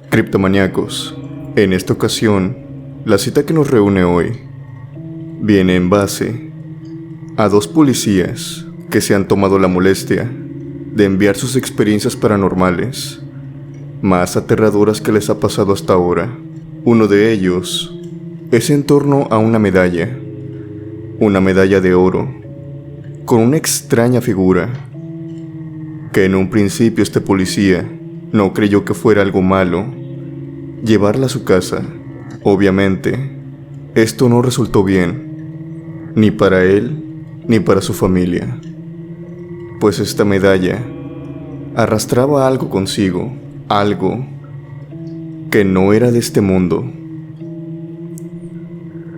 Criptomaníacos, en esta ocasión, la cita que nos reúne hoy viene en base a dos policías que se han tomado la molestia de enviar sus experiencias paranormales más aterradoras que les ha pasado hasta ahora. Uno de ellos es en torno a una medalla de oro con una extraña figura que en un principio este policía no creyó que fuera algo malo llevarla a su casa. Obviamente, esto no resultó bien, ni para él ni para su familia, pues esta medalla arrastraba algo consigo, algo que no era de este mundo.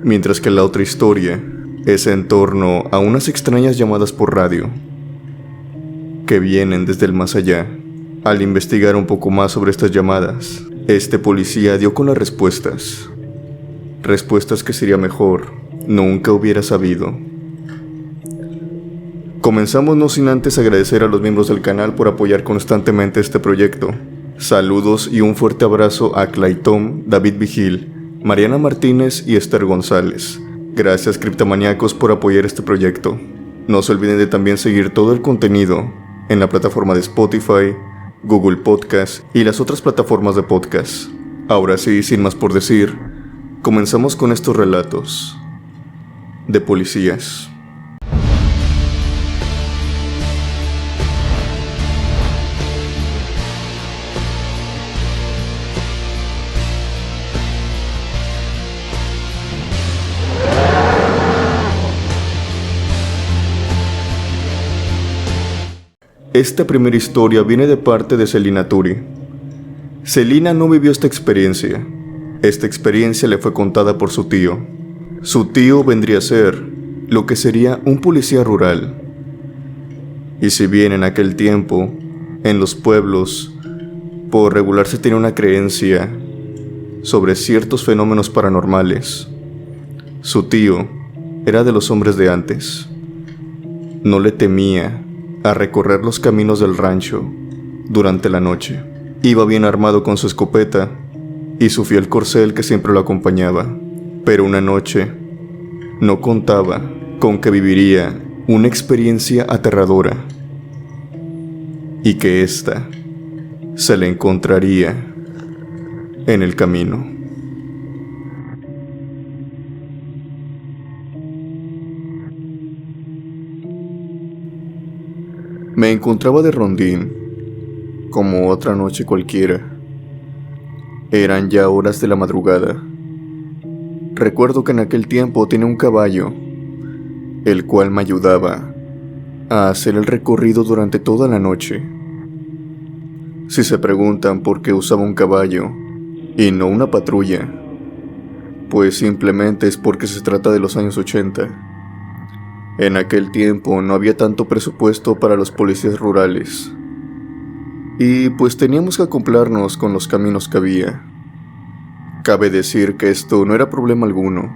Mientras que la otra historia es en torno a unas extrañas llamadas por radio que vienen desde el más allá. Al investigar un poco más sobre estas llamadas, este policía dio con las respuestas que sería mejor nunca hubiera sabido. Comenzamos no sin antes agradecer a los miembros del canal por apoyar constantemente este proyecto. Saludos y un fuerte abrazo a Clayton, David Vigil, Mariana Martínez y Esther González. Gracias criptomaníacos por apoyar este proyecto. No se olviden de también seguir todo el contenido en la plataforma de Spotify, Google Podcast y las otras plataformas de podcast. Ahora sí, sin más por decir, comenzamos con estos relatos de policías. Esta primera historia viene de parte de Celina Turi. Celina no vivió esta experiencia. Esta experiencia le fue contada por su tío. Su tío vendría a ser lo que sería un policía rural. Y si bien en aquel tiempo, en los pueblos, por regular se tenía una creencia sobre ciertos fenómenos paranormales, su tío era de los hombres de antes. No le temía a recorrer los caminos del rancho durante la noche. Iba bien armado con su escopeta y su fiel corcel que siempre lo acompañaba. Pero una noche no contaba con que viviría una experiencia aterradora y que ésta se le encontraría en el camino. Me encontraba de rondín, como otra noche cualquiera. Eran ya horas de la madrugada. Recuerdo que en aquel tiempo tenía un caballo, el cual me ayudaba a hacer el recorrido durante toda la noche. Si se preguntan por qué usaba un caballo y no una patrulla, pues simplemente es porque se trata de los años 80. En aquel tiempo no había tanto presupuesto para los policías rurales. Y pues teníamos que acoplarnos con los caminos que había. Cabe decir que esto no era problema alguno.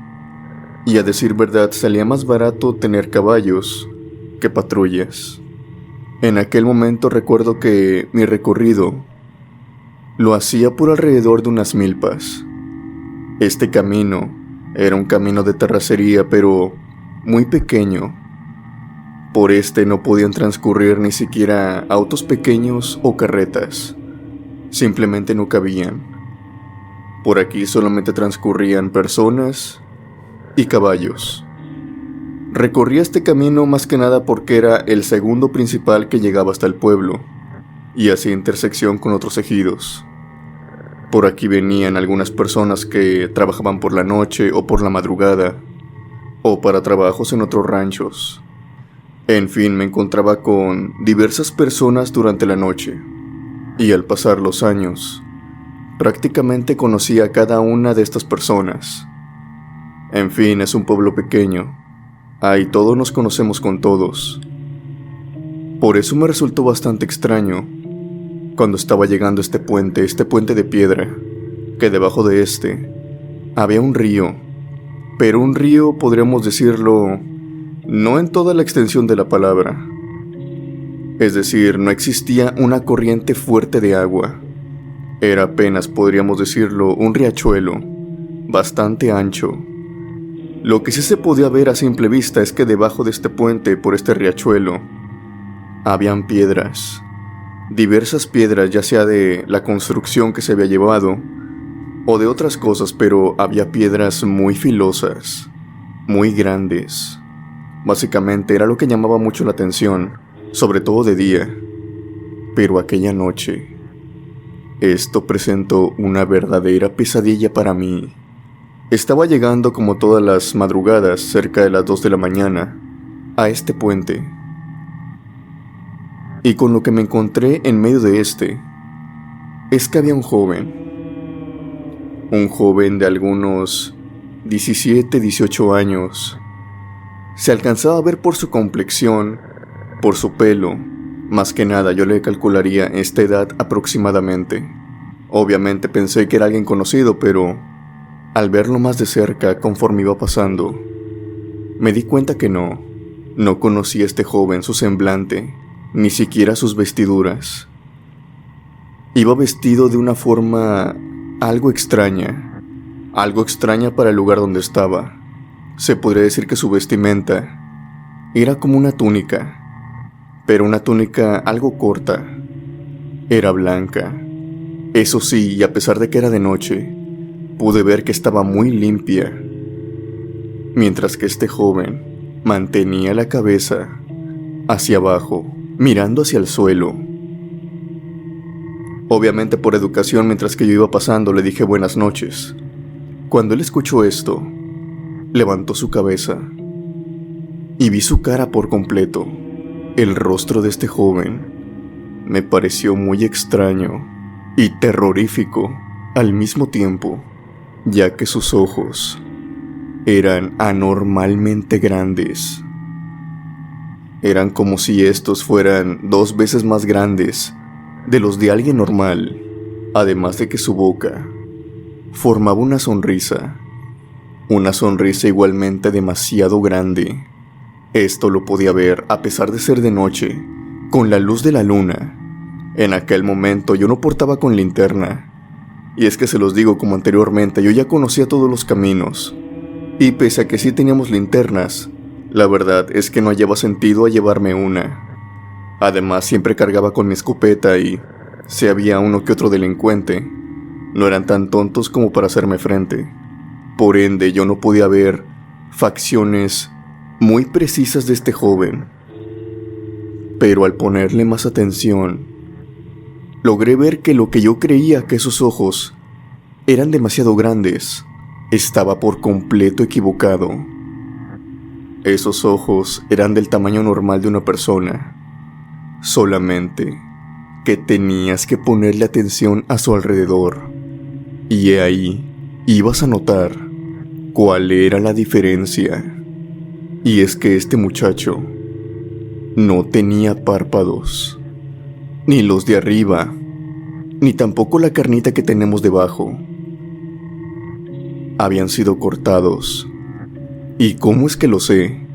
Y a decir verdad salía más barato tener caballos que patrullas. En aquel momento recuerdo que mi recorrido lo hacía por alrededor de unas milpas. Este camino era un camino de terracería, pero muy pequeño. Por este no podían transcurrir ni siquiera autos pequeños o carretas. Simplemente no cabían. Por aquí solamente transcurrían personas y caballos. Recorría este camino más que nada porque era el segundo principal que llegaba hasta el pueblo y hacía intersección con otros ejidos. Por aquí venían algunas personas que trabajaban por la noche o por la madrugada, o para trabajos en otros ranchos. En fin, me encontraba con diversas personas durante la noche, y al pasar los años, prácticamente conocí a cada una de estas personas. En fin, es un pueblo pequeño, ahí todos nos conocemos con todos. Por eso me resultó bastante extraño cuando estaba llegando a este puente de piedra, que debajo de este había un río. Pero un río, podríamos decirlo, no en toda la extensión de la palabra. Es decir, no existía una corriente fuerte de agua. Era apenas, podríamos decirlo, un riachuelo, bastante ancho. Lo que sí se podía ver a simple vista es que debajo de este puente, por este riachuelo, habían piedras. Diversas piedras, ya sea de la construcción que se había llevado, o de otras cosas, pero había piedras muy filosas, muy grandes. Básicamente era lo que llamaba mucho la atención, sobre todo de día. Pero aquella noche, esto presentó una verdadera pesadilla para mí. Estaba llegando como todas las madrugadas, cerca de las 2 de la mañana, a este puente. Y con lo que me encontré en medio de este, es que había un joven de algunos 17, 18 años. Se alcanzaba a ver por su complexión, por su pelo. Más que nada yo le calcularía esta edad aproximadamente. Obviamente pensé que era alguien conocido, pero al verlo más de cerca conforme iba pasando, me di cuenta que no conocía a este joven, su semblante, ni siquiera sus vestiduras. Iba vestido de una forma algo extraña para el lugar donde estaba. Se podría decir que su vestimenta era como una túnica, pero una túnica algo corta. Era blanca. Eso sí, y a pesar de que era de noche, pude ver que estaba muy limpia, mientras que este joven mantenía la cabeza hacia abajo, mirando hacia el suelo. Obviamente por educación, mientras que yo iba pasando, le dije buenas noches. Cuando él escuchó esto, levantó su cabeza y vi su cara por completo. El rostro de este joven me pareció muy extraño y terrorífico al mismo tiempo, ya que sus ojos eran anormalmente grandes. Eran como si estos fueran 2 veces más grandes de los de alguien normal, además de que su boca formaba una sonrisa igualmente demasiado grande. Esto lo podía ver a pesar de ser de noche, con la luz de la luna. En aquel momento yo no portaba con linterna, y es que se los digo como anteriormente, yo ya conocía todos los caminos, y pese a que sí teníamos linternas, la verdad es que no hallaba sentido a llevarme una. Además siempre cargaba con mi escopeta y, si había uno que otro delincuente, no eran tan tontos como para hacerme frente. Por ende yo no podía ver facciones muy precisas de este joven. Pero al ponerle más atención, logré ver que lo que yo creía que sus ojos eran demasiado grandes, estaba por completo equivocado. Esos ojos eran del tamaño normal de una persona, solamente que tenías que ponerle atención a su alrededor, y ahí ibas a notar cuál era la diferencia. Y es que este muchacho no tenía párpados, ni los de arriba, ni tampoco la carnita que tenemos debajo. Habían sido cortados. ¿Y cómo es que lo sé?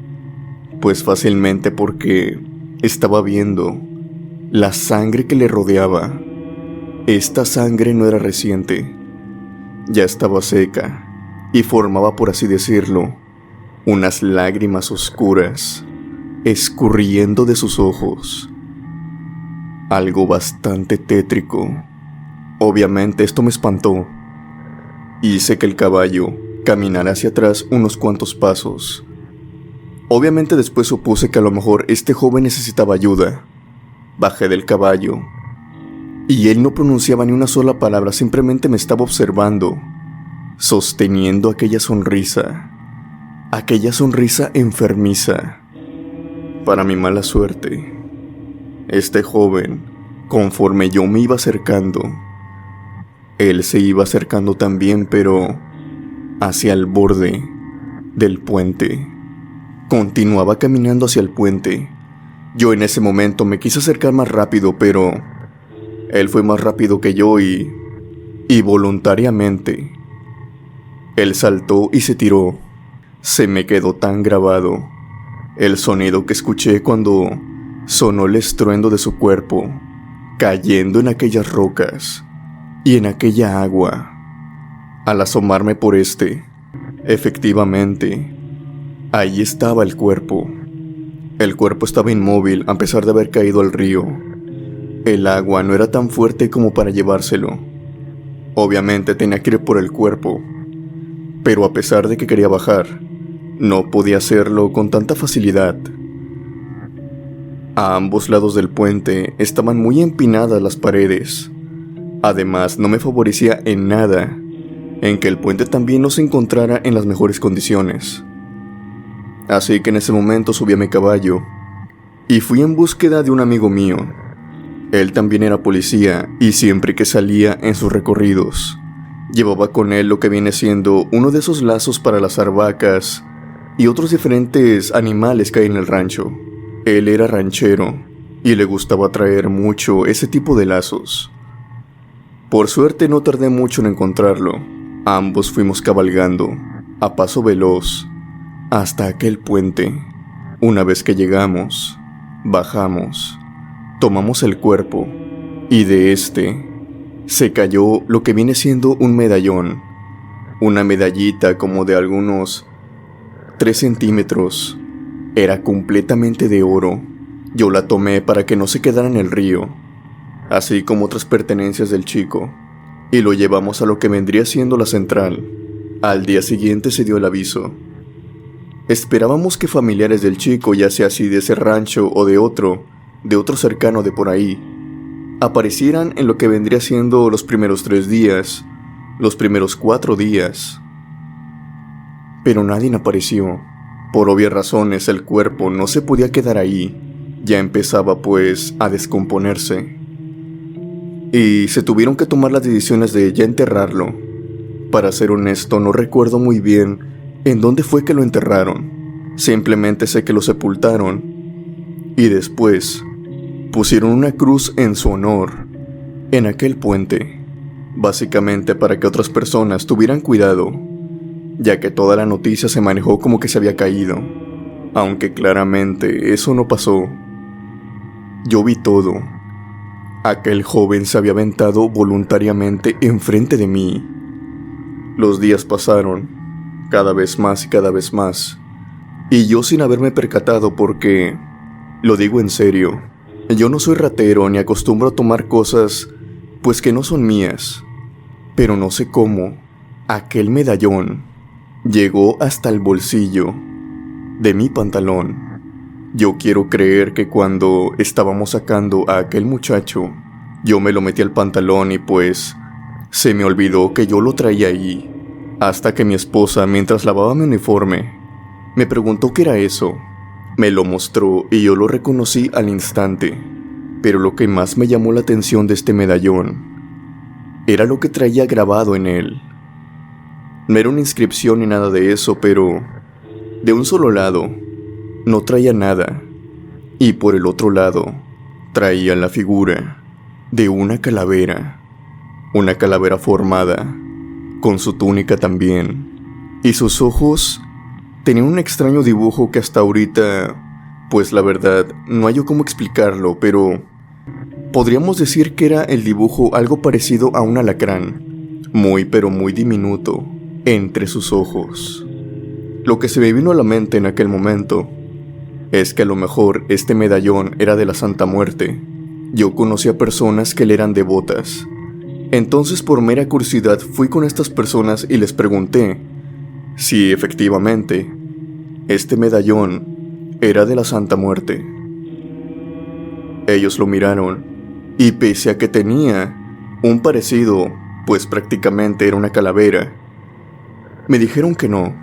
Pues fácilmente porque estaba viendo la sangre que le rodeaba. Esta sangre no era reciente, ya estaba seca y formaba, por así decirlo, unas lágrimas oscuras escurriendo de sus ojos. Algo bastante tétrico. Obviamente esto me espantó. Hice que el caballo caminara hacia atrás unos cuantos pasos. Obviamente después supuse que a lo mejor este joven necesitaba ayuda. Bajé del caballo y él no pronunciaba ni una sola palabra, simplemente me estaba observando, sosteniendo aquella sonrisa enfermiza. Para mi mala suerte, este joven, conforme yo me iba acercando, él se iba acercando también, pero hacia el borde del puente. Continuaba caminando hacia el puente. Yo en ese momento me quise acercar más rápido, pero él fue más rápido que yo y voluntariamente él saltó y se tiró. Se me quedó tan grabado el sonido que escuché cuando sonó el estruendo de su cuerpo cayendo en aquellas rocas. Y en aquella agua, al asomarme por efectivamente, ahí estaba el cuerpo. El cuerpo estaba inmóvil a pesar de haber caído al río. El agua no era tan fuerte como para llevárselo. Obviamente tenía que ir por el cuerpo, pero a pesar de que quería bajar, no podía hacerlo con tanta facilidad. A ambos lados del puente estaban muy empinadas las paredes. Además, no me favorecía en nada en que el puente también no se encontrara en las mejores condiciones. Así que en ese momento subí a mi caballo y fui en búsqueda de un amigo mío. Él también era policía y siempre que salía en sus recorridos, llevaba con él lo que viene siendo uno de esos lazos para lazar vacas y otros diferentes animales que hay en el rancho. Él era ranchero y le gustaba traer mucho ese tipo de lazos. Por suerte no tardé mucho en encontrarlo. Ambos fuimos cabalgando, a paso veloz, hasta aquel puente. Una vez que llegamos, bajamos, tomamos el cuerpo y de se cayó lo que viene siendo un medallón. Una medallita como de algunos 3 centímetros. Era completamente de oro. Yo la tomé para que no se quedara en el río, así como otras pertenencias del chico, y lo llevamos a lo que vendría siendo la central. Al día siguiente se dio el aviso. Esperábamos que familiares del chico, ya sea así de ese rancho o de otro cercano de por ahí, aparecieran en lo que vendría siendo los primeros 3 días, los primeros 4 días. Pero nadie apareció. Por obvias razones, el cuerpo no se podía quedar ahí. Ya empezaba pues a descomponerse. Y se tuvieron que tomar las decisiones de ya enterrarlo. Para ser honesto, no recuerdo muy bien en dónde fue que lo enterraron. Simplemente sé que lo sepultaron. Y después pusieron una cruz en su honor en aquel puente. Básicamente para que otras personas tuvieran cuidado, ya que toda la noticia se manejó como que se había caído, aunque claramente eso no pasó. Yo vi todo. Aquel joven se había aventado voluntariamente enfrente de mí. Los días pasaron, cada vez más y cada vez más, y yo sin haberme percatado porque, lo digo en serio, yo no soy ratero ni acostumbro a tomar cosas pues que no son mías, pero no sé cómo, aquel medallón llegó hasta el bolsillo de mi pantalón. Yo quiero creer que cuando estábamos sacando a aquel muchacho, yo me lo metí al pantalón y pues se me olvidó que yo lo traía ahí, hasta que mi esposa, mientras lavaba mi uniforme, me preguntó qué era eso. Me lo mostró y yo lo reconocí al instante, pero lo que más me llamó la atención de este medallón era lo que traía grabado en él. No era una inscripción ni nada de eso, pero de un solo lado no traía nada, y por el otro lado traía la figura de una calavera formada, con su túnica también, y sus ojos tenían un extraño dibujo que hasta ahorita, pues la verdad, no hallo cómo explicarlo, pero podríamos decir que era el dibujo algo parecido a un alacrán, muy pero muy diminuto, entre sus ojos. Lo que se me vino a la mente en aquel momento es que a lo mejor este medallón era de la Santa Muerte. Yo conocía personas que le eran devotas. Entonces, por mera curiosidad, fui con estas personas y les pregunté si efectivamente este medallón era de la Santa Muerte. Ellos lo miraron y pese a que tenía un parecido, pues prácticamente era una calavera, me dijeron que no,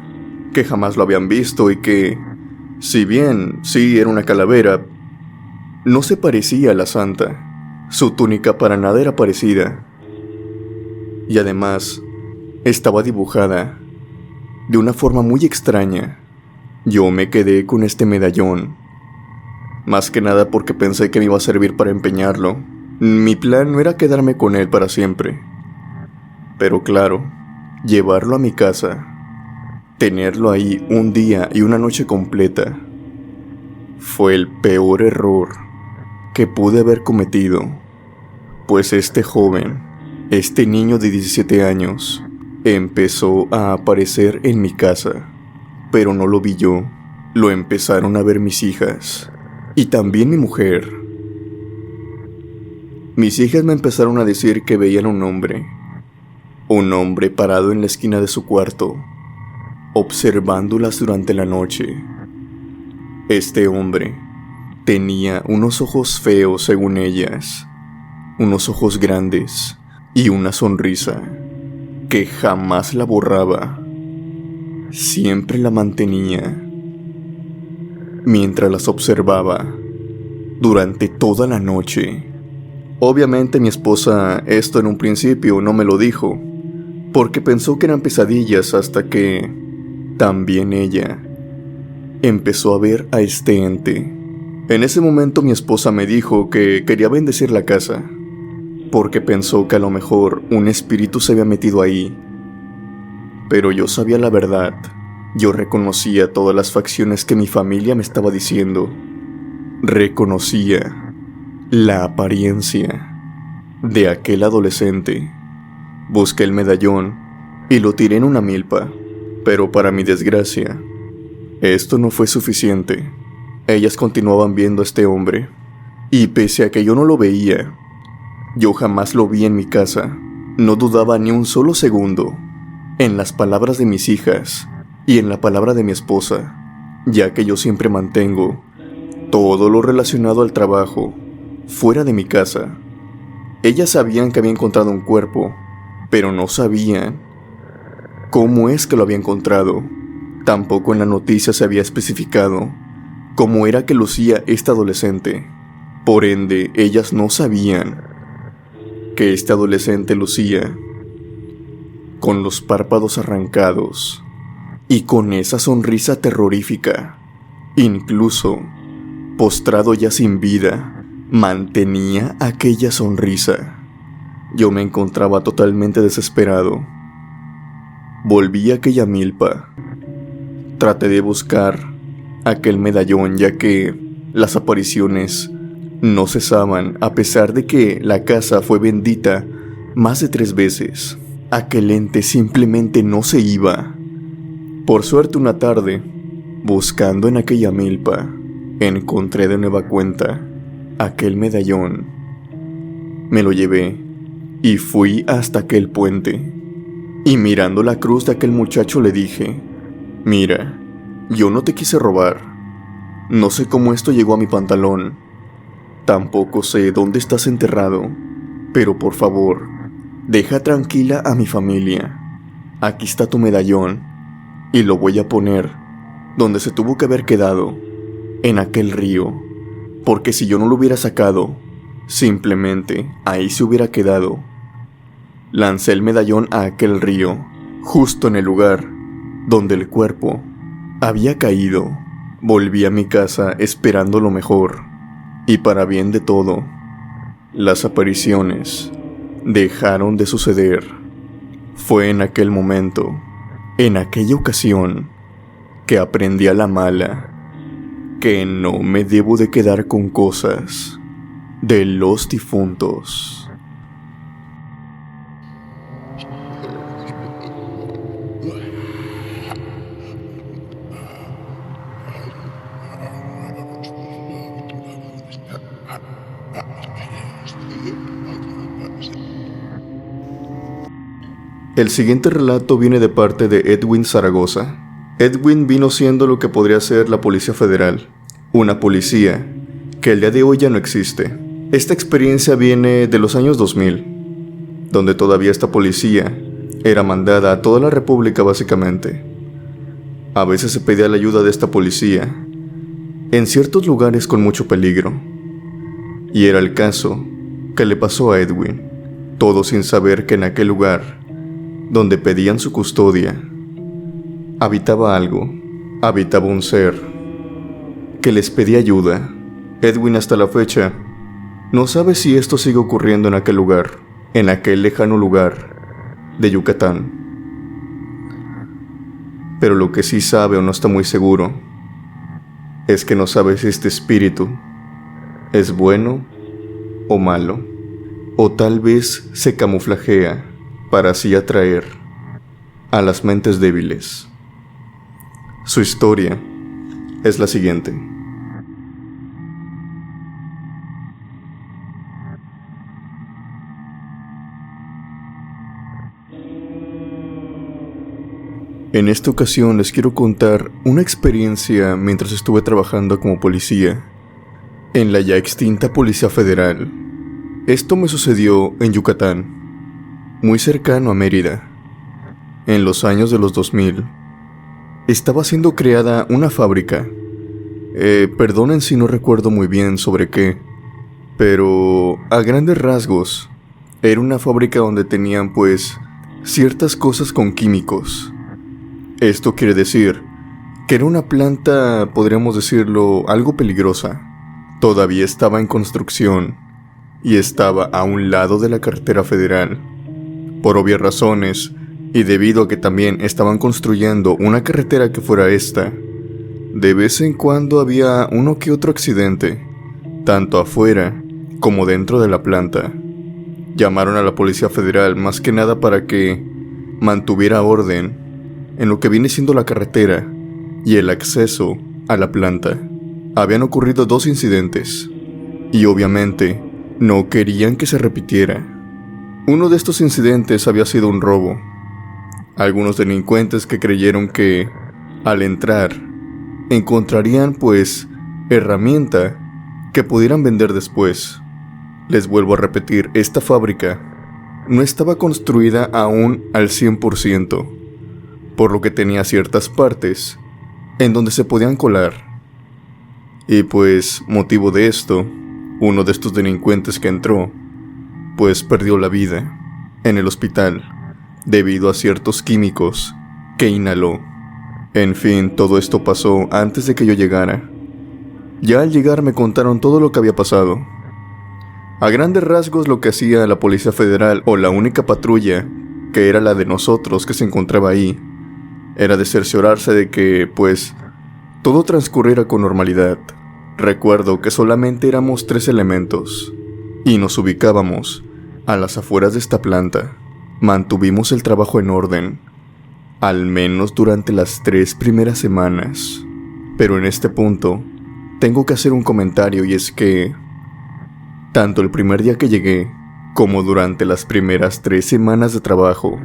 que jamás lo habían visto y que, si bien sí era una calavera, no se parecía a la santa. Su túnica para nada era parecida. Y además, estaba dibujada de una forma muy extraña. Yo me quedé con este medallón, más que nada porque pensé que me iba a servir para empeñarlo. Mi plan no era quedarme con él para siempre, pero claro, llevarlo a mi casa, tenerlo ahí un día y una noche completa, fue el peor error que pude haber cometido, pues este joven Este niño de 17 años empezó a aparecer en mi casa, pero no lo vi yo, lo empezaron a ver mis hijas y también mi mujer. Mis hijas me empezaron a decir que veían un hombre parado en la esquina de su cuarto, observándolas durante la noche. Este hombre tenía unos ojos feos según ellas, unos ojos grandes y una sonrisa que jamás la borraba. Siempre la mantenía. Mientras las observaba durante toda la noche. Obviamente mi esposa esto en un principio no me lo dijo, porque pensó que eran pesadillas, hasta que también ella empezó a ver a este ente. En ese momento mi esposa me dijo que quería bendecir la casa, porque pensó que a lo mejor un espíritu se había metido ahí. Pero yo sabía la verdad. Yo reconocía todas las facciones que mi familia me estaba diciendo. Reconocía la apariencia de aquel adolescente. Busqué el medallón y lo tiré en una milpa, pero para mi desgracia, esto no fue suficiente. Ellas continuaban viendo a este hombre, y pese a que yo no lo veía, yo jamás lo vi en mi casa. No dudaba ni un solo segundo en las palabras de mis hijas y en la palabra de mi esposa, ya que yo siempre mantengo todo lo relacionado al trabajo fuera de mi casa. Ellas sabían que había encontrado un cuerpo, pero no sabían cómo es que lo había encontrado. Tampoco en la noticia se había especificado cómo era que lucía este adolescente. Por ende, ellas no sabían que este adolescente lucía con los párpados arrancados y con esa sonrisa terrorífica. Incluso, postrado ya sin vida, mantenía aquella sonrisa. Yo me encontraba totalmente desesperado. Volví a aquella milpa. Traté de buscar aquel medallón, ya que las apariciones no cesaban, a pesar de que la casa fue bendita más de 3 veces. Aquel ente simplemente no se iba. Por suerte, una tarde, buscando en aquella milpa, encontré de nueva cuenta aquel medallón. Me lo llevé y fui hasta aquel puente. Y mirando la cruz de aquel muchacho le dije: mira, yo no te quise robar. No sé cómo esto llegó a mi pantalón. Tampoco sé dónde estás enterrado. Pero por favor, deja tranquila a mi familia. Aquí está tu medallón. Y lo voy a poner donde se tuvo que haber quedado, en aquel río. Porque si yo no lo hubiera sacado, simplemente ahí se hubiera quedado. Lancé el medallón a aquel río, justo en el lugar donde el cuerpo había caído. Volví a mi casa esperando lo mejor, y para bien de todo, las apariciones dejaron de suceder. Fue en aquel momento, en aquella ocasión, que aprendí a la mala que no me debo de quedar con cosas de los difuntos. El siguiente relato viene de parte de Edwin Zaragoza. Edwin vino siendo lo que podría ser la Policía Federal, una policía que el día de hoy ya no existe. Esta experiencia viene de los años 2000, donde todavía esta policía era mandada a toda la república básicamente. A veces se pedía la ayuda de esta policía en ciertos lugares con mucho peligro, y era el caso que le pasó a Edwin, todo sin saber que en aquel lugar donde pedían su custodia habitaba algo, habitaba un ser que les pedía ayuda. Edwin hasta la fecha no sabe si esto sigue ocurriendo en aquel lugar, en aquel lejano lugar de Yucatán. Pero lo que sí sabe o no está muy seguro es que no sabe si este espíritu es bueno o malo. o tal vez se camuflajea para así atraer a las mentes débiles. Su historia es la siguiente. En esta ocasión les quiero contar una experiencia mientras estuve trabajando como policía en la ya extinta Policía Federal. Esto me sucedió en Yucatán, muy cercano a Mérida, en los años de los 2000. Estaba siendo creada una fábrica. Perdonen si no recuerdo muy bien sobre qué, pero a grandes rasgos era una fábrica donde tenían pues ciertas cosas con químicos. Esto quiere decir que era una planta, podríamos decirlo, algo peligrosa. Todavía estaba en construcción y estaba a un lado de la carretera federal. Por obvias razones, y debido a que también estaban construyendo una carretera que fuera esta, de vez en cuando había uno que otro accidente, tanto afuera como dentro de la planta. Llamaron a la Policía Federal más que nada para que mantuviera orden en lo que viene siendo la carretera y el acceso a la planta. Habían ocurrido 2 incidentes y obviamente no querían que se repitiera. Uno de estos incidentes había sido un robo. Algunos delincuentes que creyeron que al entrar encontrarían pues herramienta que pudieran vender después. Les vuelvo a repetir, esta fábrica no estaba construida aún al 100%, por lo que tenía ciertas partes en donde se podían colar. Y pues, motivo de esto, uno de estos delincuentes que entró, pues perdió la vida en el hospital debido a ciertos químicos que inhaló. En fin, todo esto pasó antes de que yo llegara. Ya al llegar me contaron todo lo que había pasado. A grandes rasgos lo que hacía la Policía Federal, o la única patrulla, que era la de nosotros que se encontraba ahí, era de cerciorarse de que, pues, todo transcurriera con normalidad. Recuerdo que solamente éramos 3 elementos y nos ubicábamos a las afueras de esta planta. Mantuvimos el trabajo en orden, al menos durante las 3 primeras semanas. Pero en este punto, tengo que hacer un comentario, y es que tanto el primer día que llegué, como durante las primeras 3 semanas de trabajo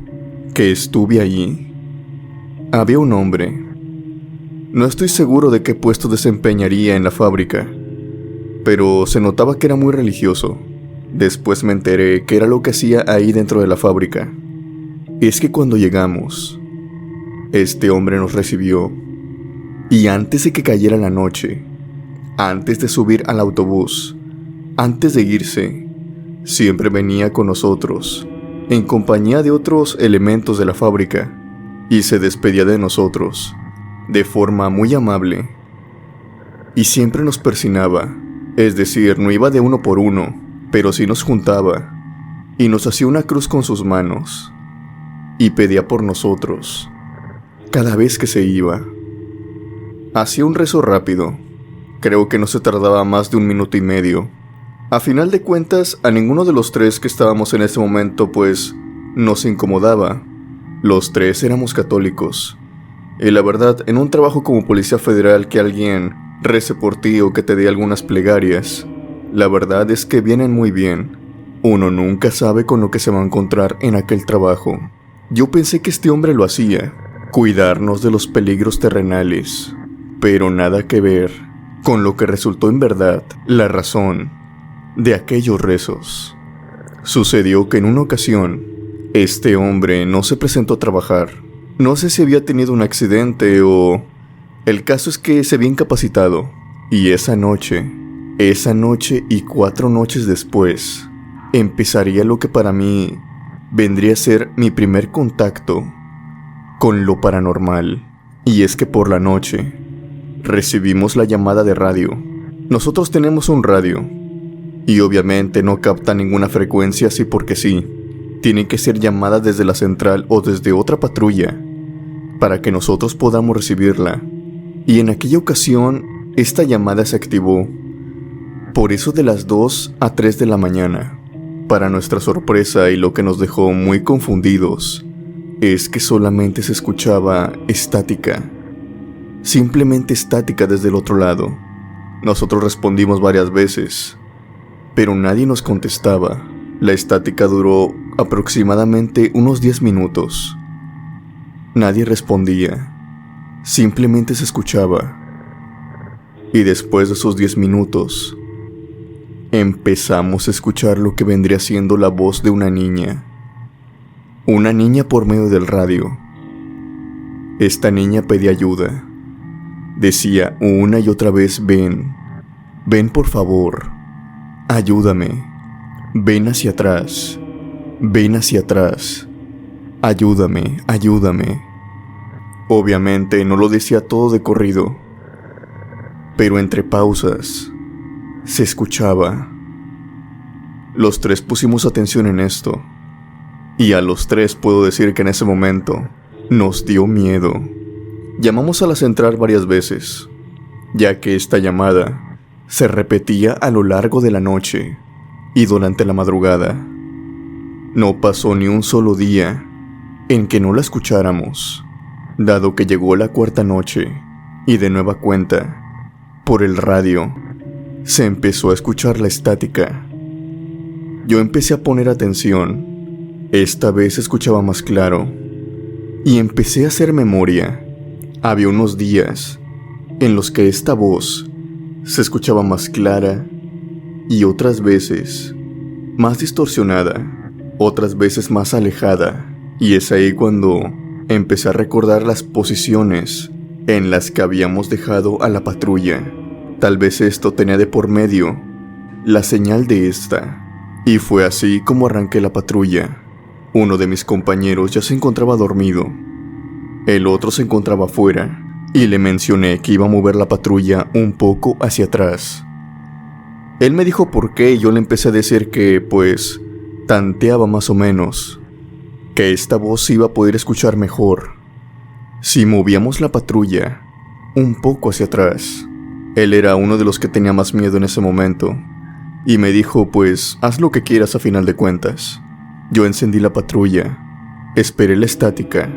que estuve allí, había un hombre. No estoy seguro de qué puesto desempeñaría en la fábrica, pero se notaba que era muy religioso. Después me enteré que era lo que hacía ahí dentro de la fábrica. Es que cuando llegamos, este hombre nos recibió, y antes de que cayera la noche, antes de subir al autobús, antes de irse, siempre venía con nosotros, en compañía de otros elementos de la fábrica, y se despedía de nosotros, de forma muy amable. Y siempre nos persinaba, es decir, no iba de uno por uno, pero sí nos juntaba, y nos hacía una cruz con sus manos, y pedía por nosotros, cada vez que se iba. Hacía un rezo rápido, creo que no se tardaba más de 1 minuto y medio. A final de cuentas, a ninguno de los 3 que estábamos en ese momento, pues, nos incomodaba. Los 3 éramos católicos, y la verdad, en un trabajo como Policía Federal, que alguien rece por ti o que te dé algunas plegarias, la verdad es que vienen muy bien. Uno nunca sabe con lo que se va a encontrar en aquel trabajo. Yo pensé que este hombre lo hacía, cuidarnos de los peligros terrenales, pero nada que ver con lo que resultó en verdad la razón de aquellos rezos. Sucedió que en una ocasión, este hombre no se presentó a trabajar. No sé si había tenido un accidente o... El caso es que se había incapacitado. Y esa noche y 4 noches después, empezaría lo que para mí vendría a ser mi primer contacto con lo paranormal. Y es que por la noche recibimos la llamada de radio. Nosotros tenemos un radio, y obviamente no capta ninguna frecuencia así porque sí. Tienen que ser llamadas desde la central o desde otra patrulla para que nosotros podamos recibirla. Y en aquella ocasión, esta llamada se activó por eso de las 2 a 3 de la mañana. Para nuestra sorpresa y lo que nos dejó muy confundidos es que solamente se escuchaba estática. Simplemente estática desde el otro lado. Nosotros respondimos varias veces, pero nadie nos contestaba. La estática duró aproximadamente unos 10 minutos. Nadie respondía. Simplemente se escuchaba. Y después de esos 10 minutos, empezamos a escuchar lo que vendría siendo la voz de una niña. Una niña por medio del radio. Esta niña pedía ayuda. Decía una y otra vez: ven, ven por favor, ayúdame, ven hacia atrás, ven hacia atrás, ayúdame, ayúdame. Obviamente no lo decía todo de corrido, pero entre pausas se escuchaba. Los tres pusimos atención en esto, y a los tres puedo decir que en ese momento nos dio miedo. Llamamos a la central varias veces, ya que esta llamada se repetía a lo largo de la noche y durante la madrugada. No pasó ni un solo día en que no la escucháramos, dado que llegó la cuarta noche y de nueva cuenta, por el radio, se empezó a escuchar la estática. Yo empecé a poner atención. Esta vez escuchaba más claro y empecé a hacer memoria. Había unos días en los que esta voz se escuchaba más clara y otras veces más distorsionada, otras veces más alejada, y es ahí cuando empecé a recordar las posiciones en las que habíamos dejado a la patrulla. Tal vez esto tenía de por medio la señal de esta, y fue así como arranqué la patrulla. Uno de mis compañeros ya se encontraba dormido. El otro se encontraba afuera, y le mencioné que iba a mover la patrulla un poco hacia atrás. Él me dijo por qué y yo le empecé a decir que, pues, tanteaba más o menos, que esta voz se iba a poder escuchar mejor si movíamos la patrulla un poco hacia atrás. Él era uno de los que tenía más miedo en ese momento, y me dijo, pues, haz lo que quieras a final de cuentas. Yo encendí la patrulla, esperé la estática,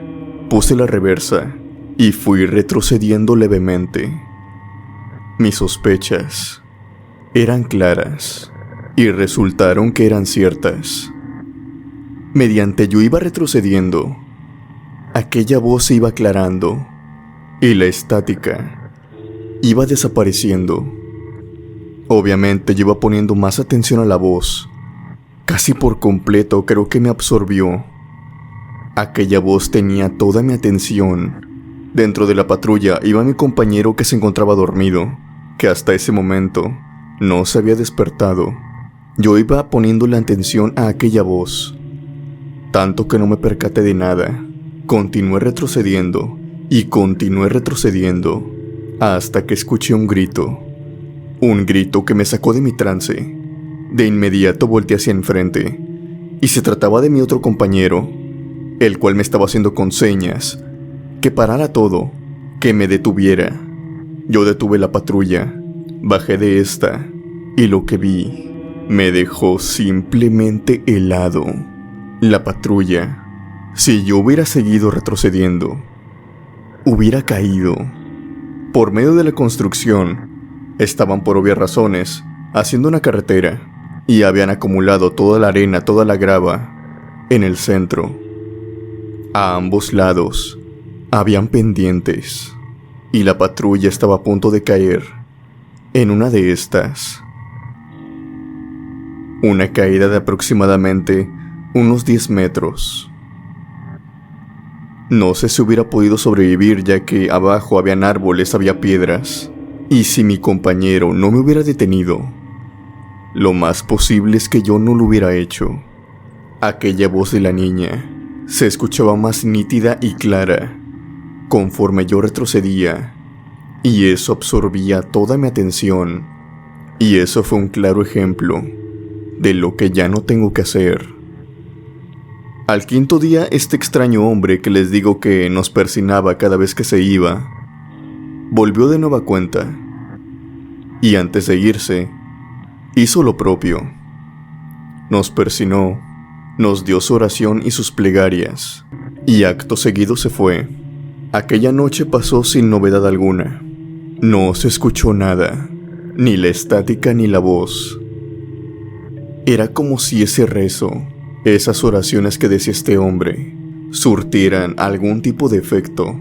puse la reversa y fui retrocediendo levemente. Mis sospechas eran claras y resultaron que eran ciertas. Mediante yo iba retrocediendo, aquella voz se iba aclarando y la estática iba desapareciendo. Obviamente yo iba poniendo más atención a la voz. Casi por completo creo que me absorbió. Aquella voz tenía toda mi atención. Dentro de la patrulla iba mi compañero que se encontraba dormido, que hasta ese momento no se había despertado. Yo iba poniéndole atención a aquella voz, tanto que no me percaté de nada. Continué retrocediendo y continué retrocediendo hasta que escuché un grito que me sacó de mi trance. De inmediato volteé hacia enfrente y se trataba de mi otro compañero, el cual me estaba haciendo con señas que parara todo, que me detuviera. Yo detuve la patrulla, bajé de esta y lo que vi me dejó simplemente helado. La patrulla, si yo hubiera seguido retrocediendo, hubiera caído. Por medio de la construcción, estaban por obvias razones haciendo una carretera y habían acumulado toda la arena, toda la grava en el centro. A ambos lados habían pendientes y la patrulla estaba a punto de caer en una de estas. Una caída de aproximadamente unos 10 metros. No sé si hubiera podido sobrevivir, ya que abajo habían árboles, había piedras. Y si mi compañero no me hubiera detenido, lo más posible es que yo no lo hubiera hecho. Aquella voz de la niña se escuchaba más nítida y clara conforme yo retrocedía, y eso absorbía toda mi atención. Y eso fue un claro ejemplo de lo que ya no tengo que hacer. Al quinto día, este extraño hombre que les digo que nos persinaba cada vez que se iba, volvió de nueva cuenta, y antes de irse, hizo lo propio. nos persinó, nos dio su oración y sus plegarias, y acto seguido se fue. Aquella noche pasó sin novedad alguna. No se escuchó nada, ni la estática ni la voz. Era como si ese rezo, esas oraciones que decía este hombre, surtieran algún tipo de efecto,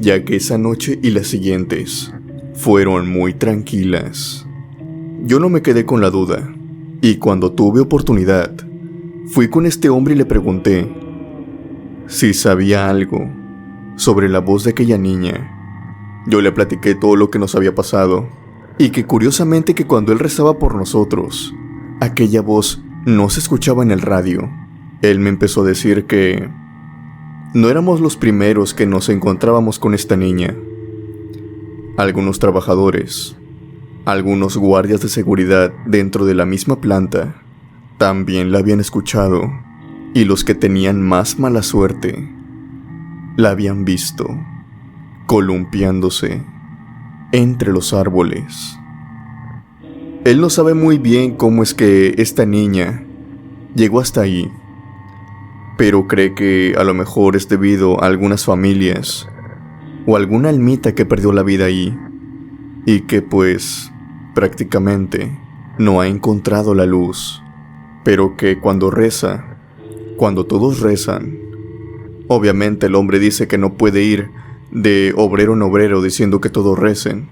ya que esa noche y las siguientes fueron muy tranquilas. Yo no me quedé con la duda, y cuando tuve oportunidad, fui con este hombre y le pregunté si sabía algo sobre la voz de aquella niña. Yo le platiqué todo lo que nos había pasado, y que curiosamente que cuando él rezaba por nosotros, aquella voz no se escuchaba en el radio. Él me empezó a decir que no éramos los primeros que nos encontrábamos con esta niña. Algunos trabajadores, algunos guardias de seguridad dentro de la misma planta, también la habían escuchado, y los que tenían más mala suerte, la habían visto, columpiándose entre los árboles. Él no sabe muy bien cómo es que esta niña llegó hasta ahí, pero cree que a lo mejor es debido a algunas familias o alguna almita que perdió la vida ahí y que pues prácticamente no ha encontrado la luz, pero que cuando reza, cuando todos rezan, obviamente el hombre dice que no puede ir de obrero en obrero diciendo que todos recen,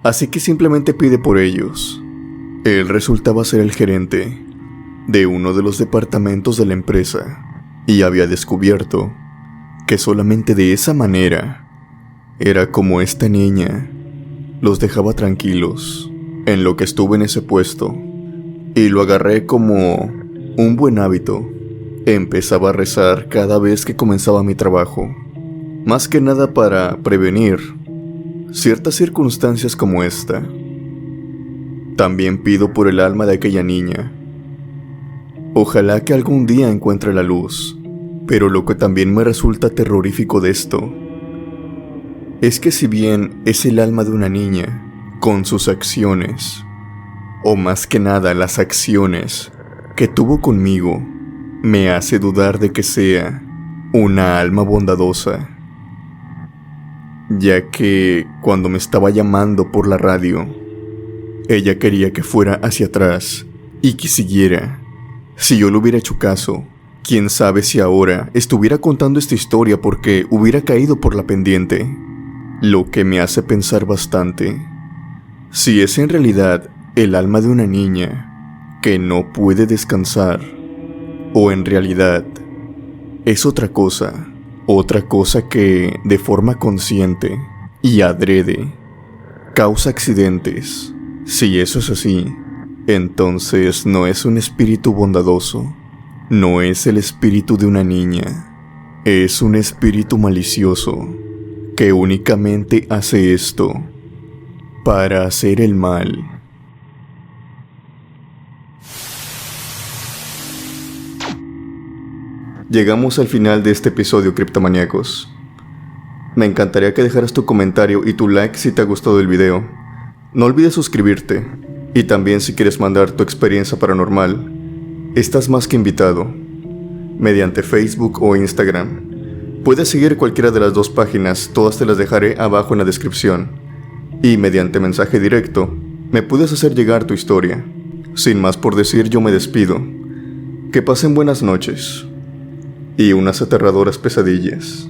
así que simplemente pide por ellos. Él resultaba ser el gerente de uno de los departamentos de la empresa y había descubierto que solamente de esa manera era como esta niña los dejaba tranquilos en lo que estuve en ese puesto, y lo agarré como un buen hábito. Empezaba a rezar cada vez que comenzaba mi trabajo, más que nada para prevenir ciertas circunstancias como esta. También pido por el alma de aquella niña. Ojalá que algún día encuentre la luz, pero lo que también me resulta terrorífico de esto es que si bien es el alma de una niña, con sus acciones, o más que nada las acciones que tuvo conmigo, me hace dudar de que sea una alma bondadosa, ya que cuando me estaba llamando por la radio, ella quería que fuera hacia atrás y que siguiera. Si yo le hubiera hecho caso, quién sabe si ahora estuviera contando esta historia porque hubiera caído por la pendiente. Lo que me hace pensar bastante si es en realidad el alma de una niña que no puede descansar, o en realidad es otra cosa que de forma consciente y adrede causa accidentes. Si eso es así, entonces no es un espíritu bondadoso, no es el espíritu de una niña, es un espíritu malicioso que únicamente hace esto para hacer el mal. Llegamos al final de este episodio, criptomaníacos. Me encantaría que dejaras tu comentario y tu like si te ha gustado el video. No olvides suscribirte, y también si quieres mandar tu experiencia paranormal, estás más que invitado, mediante Facebook o Instagram. Puedes seguir cualquiera de las dos páginas, todas te las dejaré abajo en la descripción, y mediante mensaje directo, me puedes hacer llegar tu historia. Sin más por decir, yo me despido. Que pasen buenas noches y unas aterradoras pesadillas.